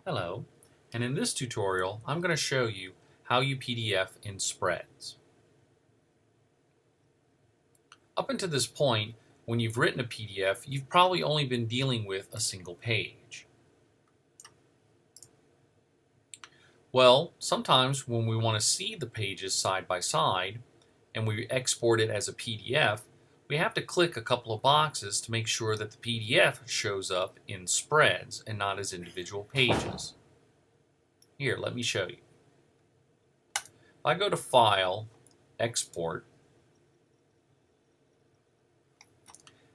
Hello, and in this tutorial I'm going to show you how you PDF in spreads. Up until this point, when you've written a PDF, you've probably only been dealing with a single page. Well, sometimes when we want to see the pages side by side and we export it as a PDF, we have to click a couple of boxes to make sure that the PDF shows up in spreads and not as individual pages. Here, let me show you. If I go to File, Export,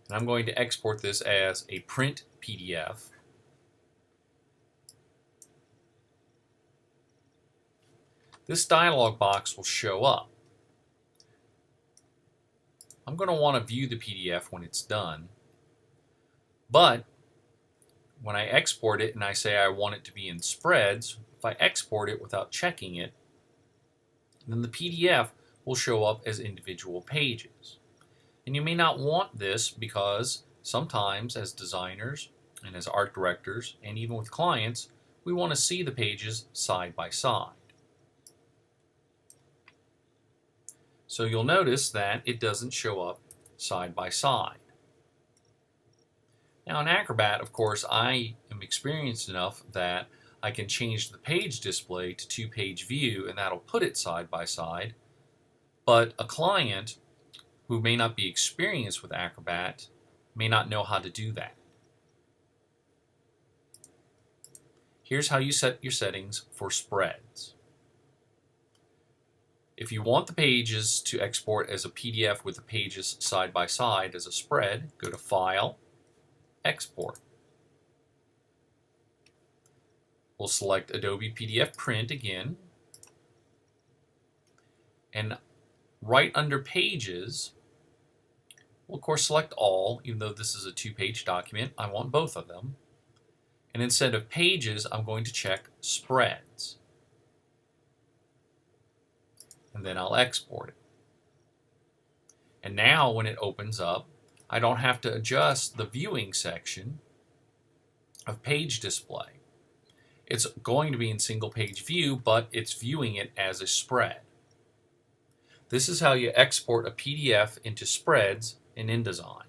and I'm going to export this as a print PDF, this dialog box will show up. I'm going to want to view the PDF when it's done, but when I export it and I say I want it to be in spreads, if I export it without checking it, then the PDF will show up as individual pages. And you may not want this because sometimes as designers and as art directors and even with clients, we want to see the pages side by side. So you'll notice that it doesn't show up side by side. Now in Acrobat, of course, I am experienced enough that I can change the page display to two-page view and that'll put it side by side. But a client who may not be experienced with Acrobat may not know how to do that. Here's how you set your settings for spreads. If you want the pages to export as a PDF with the pages side by side as a spread, go to File, Export. We'll select Adobe PDF Print again, and right under Pages, we'll of course select All, even though this is a two-page document. I want both of them. And instead of Pages, I'm going to check Spreads. And then I'll export it. And now when it opens up, I don't have to adjust the viewing section of page display. It's going to be in single page view, but it's viewing it as a spread. This is how you export a PDF into spreads in InDesign.